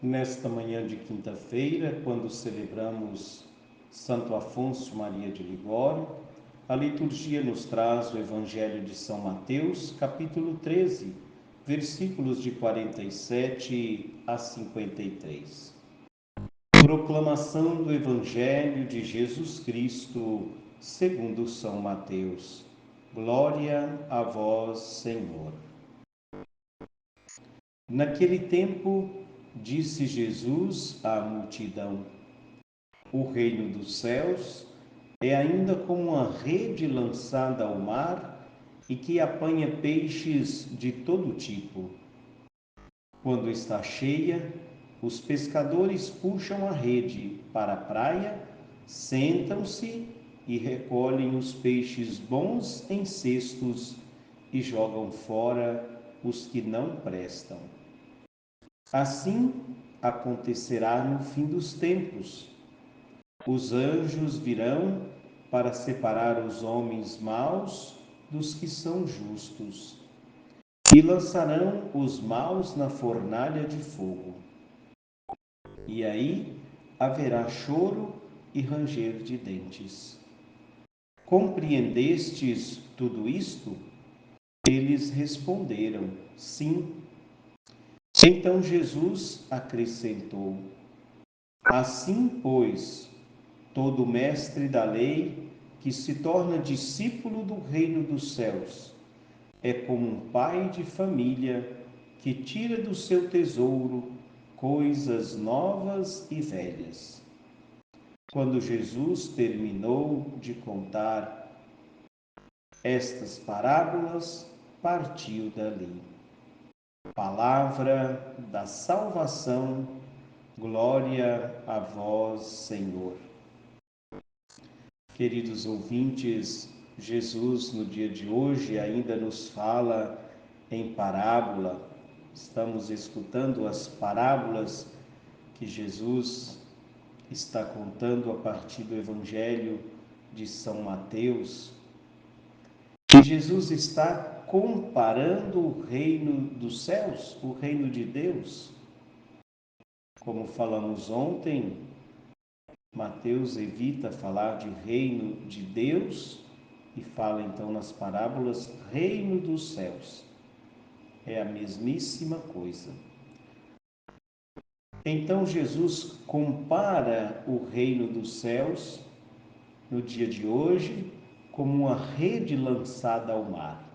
Nesta manhã de quinta-feira, quando celebramos Santo Afonso Maria de Ligório, a liturgia nos traz o Evangelho de São Mateus, capítulo 13, versículos de 47 a 53. Proclamação do Evangelho de Jesus Cristo, segundo São Mateus. Glória a vós, Senhor. Naquele tempo, disse Jesus à multidão: o reino dos céus é ainda como uma rede lançada ao mar e que apanha peixes de todo tipo. Quando está cheia, os pescadores puxam a rede para a praia, sentam-se e recolhem os peixes bons em cestos e jogam fora os que não prestam. Assim acontecerá no fim dos tempos. Os anjos virão para separar os homens maus dos que são justos e lançarão os maus na fornalha de fogo. E aí haverá choro e ranger de dentes. Compreendestes tudo isto? Eles responderam: sim. Então Jesus acrescentou: assim, pois, todo mestre da lei que se torna discípulo do reino dos céus é como um pai de família que tira do seu tesouro coisas novas e velhas. Quando Jesus terminou de contar estas parábolas, partiu dali. Palavra da salvação, glória a vós, Senhor. Queridos ouvintes, Jesus no dia de hoje ainda nos fala em parábola. Estamos escutando as parábolas que Jesus está contando a partir do Evangelho de São Mateus. E Jesus está comparando o reino dos céus, o reino de Deus. Como falamos ontem, Mateus evita falar de reino de Deus e fala então nas parábolas reino dos céus. É a mesmíssima coisa. Então Jesus compara o reino dos céus no dia de hoje como uma rede lançada ao mar.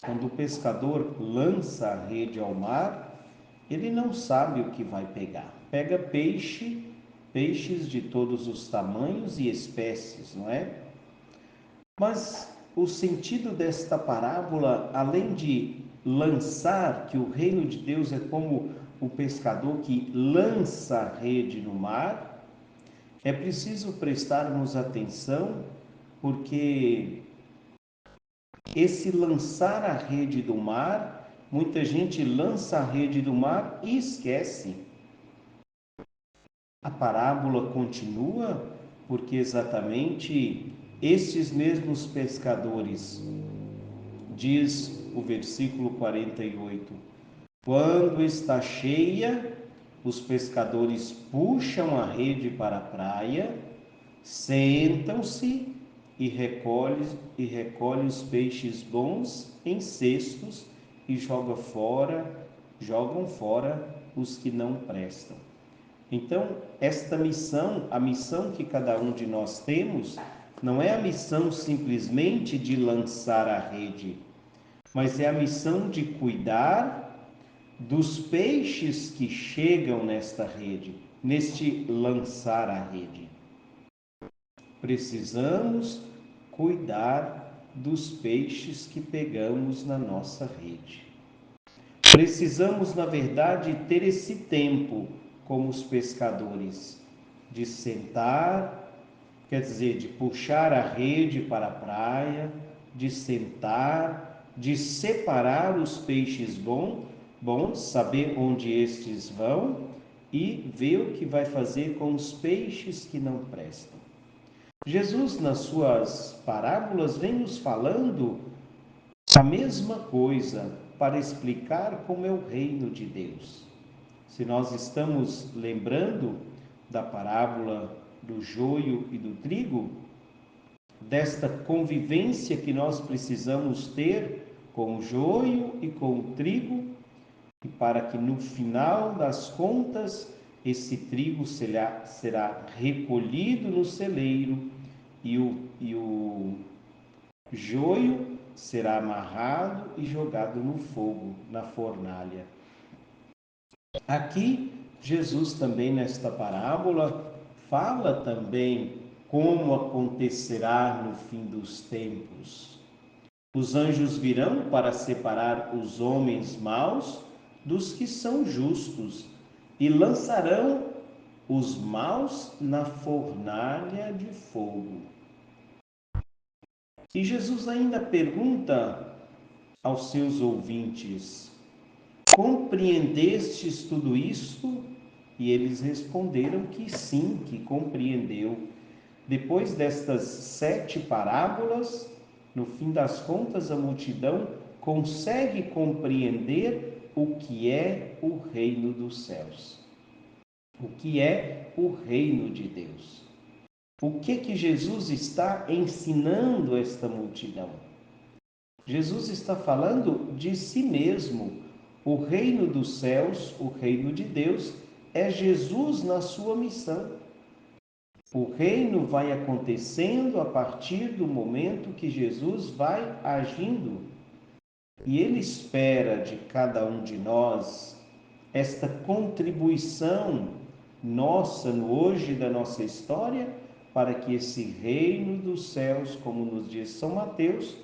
Quando o pescador lança a rede ao mar, ele não sabe o que vai pegar. Pega peixes de todos os tamanhos e espécies, não é? Mas o sentido desta parábola, além de lançar, que o reino de Deus é como o pescador que lança a rede no mar, é preciso prestarmos atenção, porque esse lançar a rede do mar, muita gente lança a rede do mar e esquece. A parábola continua porque exatamente estes mesmos pescadores, diz o versículo 48, quando está cheia, os pescadores puxam a rede para a praia, sentam-se e recolhem os peixes bons em cestos e jogam fora os que não prestam. Então, esta missão, a missão que cada um de nós temos, não é a missão simplesmente de lançar a rede, mas é a missão de cuidar dos peixes que chegam nesta rede, neste lançar a rede. Precisamos cuidar dos peixes que pegamos na nossa rede. Precisamos, na verdade, ter esse tempo como os pescadores, de sentar, quer dizer, de puxar a rede para a praia, de sentar, de separar os peixes bons, saber onde estes vão e ver o que vai fazer com os peixes que não prestam. Jesus, nas suas parábolas, vem nos falando a mesma coisa para explicar como é o reino de Deus. Se nós estamos lembrando da parábola do joio e do trigo, desta convivência que nós precisamos ter com o joio e com o trigo, e para que no final das contas esse trigo será recolhido no celeiro e o joio será amarrado e jogado no fogo, na fornalha. Aqui, Jesus também nesta parábola fala também como acontecerá no fim dos tempos. Os anjos virão para separar os homens maus dos que são justos e lançarão os maus na fornalha de fogo. E Jesus ainda pergunta aos seus ouvintes: compreendestes tudo isto? E eles responderam que sim, que compreendeu. Depois destas 7 parábolas, no fim das contas, a multidão consegue compreender o que é o reino dos céus, o que é o reino de Deus. O que Jesus está ensinando esta multidão? Jesus está falando de si mesmo. O reino dos céus, o reino de Deus, é Jesus na sua missão. O reino vai acontecendo a partir do momento que Jesus vai agindo. E Ele espera de cada um de nós esta contribuição nossa no hoje da nossa história, para que esse reino dos céus, como nos diz São Mateus,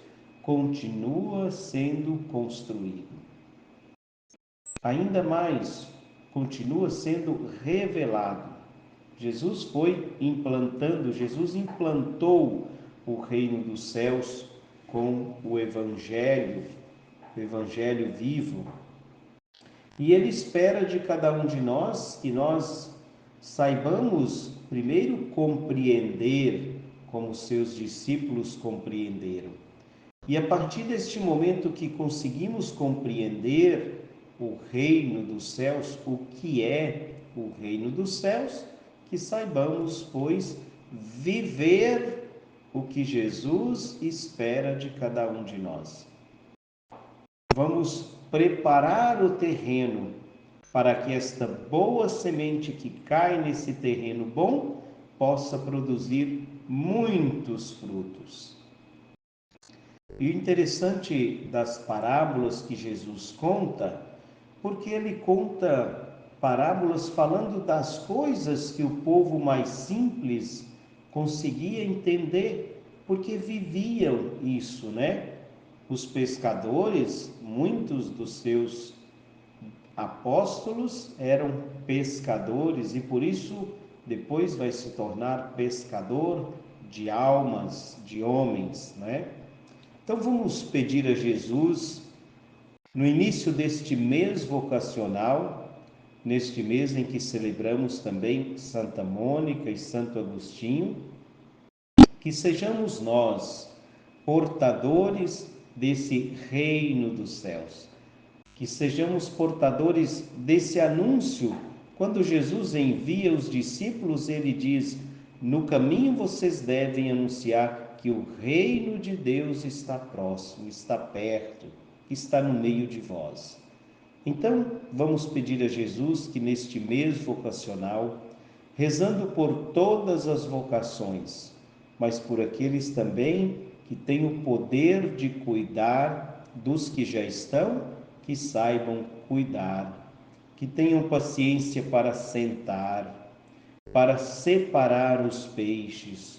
continua sendo construído. Ainda mais, continua sendo revelado. Jesus implantou o reino dos céus com o Evangelho vivo. E Ele espera de cada um de nós que nós saibamos primeiro compreender como seus discípulos compreenderam. E a partir deste momento que conseguimos compreender o reino dos céus, o que é o reino dos céus, que saibamos, pois, viver o que Jesus espera de cada um de nós. Vamos preparar o terreno para que esta boa semente que cai nesse terreno bom possa produzir muitos frutos. E o interessante das parábolas que Jesus conta, porque ele conta parábolas falando das coisas que o povo mais simples conseguia entender, porque viviam isso, né? Os pescadores, muitos dos seus apóstolos eram pescadores e por isso depois vai se tornar pescador de almas, de homens, né? Então vamos pedir a Jesus, no início deste mês vocacional, neste mês em que celebramos também Santa Mônica e Santo Agostinho, que sejamos nós portadores desse reino dos céus, que sejamos portadores desse anúncio. Quando Jesus envia os discípulos, ele diz: no caminho vocês devem anunciar que o reino de Deus está próximo, está perto, está no meio de vós. Então, vamos pedir a Jesus que neste mês vocacional, rezando por todas as vocações, mas por aqueles também que têm o poder de cuidar dos que já estão, que saibam cuidar, que tenham paciência para sentar, para separar os peixes,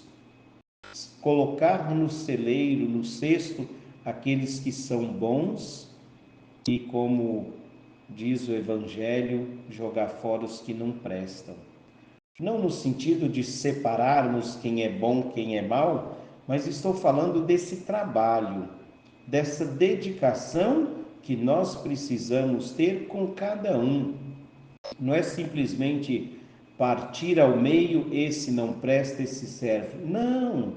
colocar no celeiro, no cesto, aqueles que são bons e, como diz o Evangelho, jogar fora os que não prestam. Não no sentido de separarmos quem é bom, quem é mau, mas estou falando desse trabalho, dessa dedicação que nós precisamos ter com cada um. Não é simplesmente partir ao meio, esse não presta, esse serve. Não!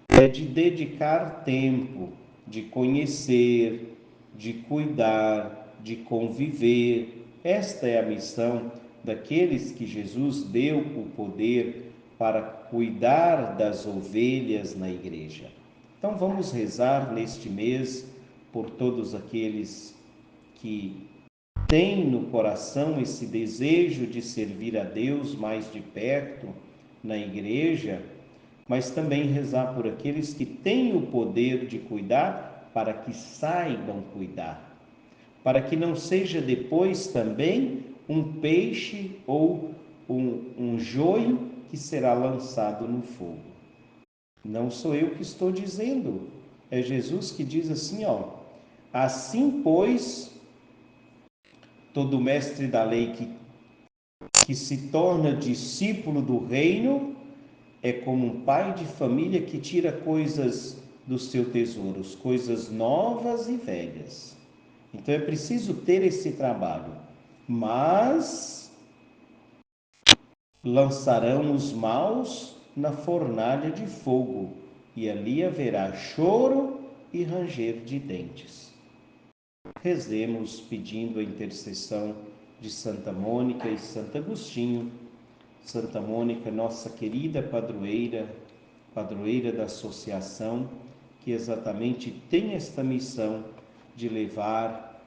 É de dedicar tempo, de conhecer, de cuidar, de conviver, Esta é a missão daqueles que Jesus deu o poder para cuidar das ovelhas na igreja. Então vamos rezar neste mês por todos aqueles que têm no coração esse desejo de servir a Deus mais de perto na igreja, mas também rezar por aqueles que têm o poder de cuidar para que saibam cuidar, para que não seja depois também um peixe ou um joio que será lançado no fogo. Não sou eu que estou dizendo, é Jesus que diz assim, ó: assim, pois, todo mestre da lei que se torna discípulo do reino é como um pai de família que tira coisas do seu tesouro, coisas novas e velhas. Então é preciso ter esse trabalho. Mas lançarão os maus na fornalha de fogo, e ali haverá choro e ranger de dentes. Rezemos pedindo a intercessão de Santa Mônica e Santo Agostinho. Santa Mônica, nossa querida padroeira, padroeira da associação, que exatamente tem esta missão de levar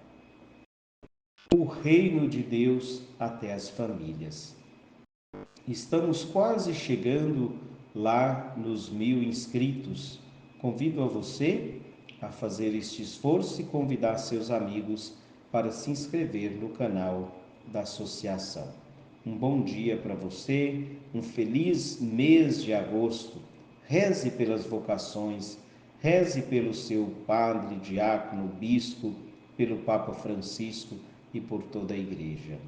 o reino de Deus até as famílias. Estamos quase chegando lá nos 1000 inscritos. Convido a você a fazer este esforço e convidar seus amigos para se inscrever no canal da associação. Um bom dia para você, um feliz mês de agosto. Reze pelas vocações, reze pelo seu padre, diácono, bispo, pelo Papa Francisco e por toda a Igreja.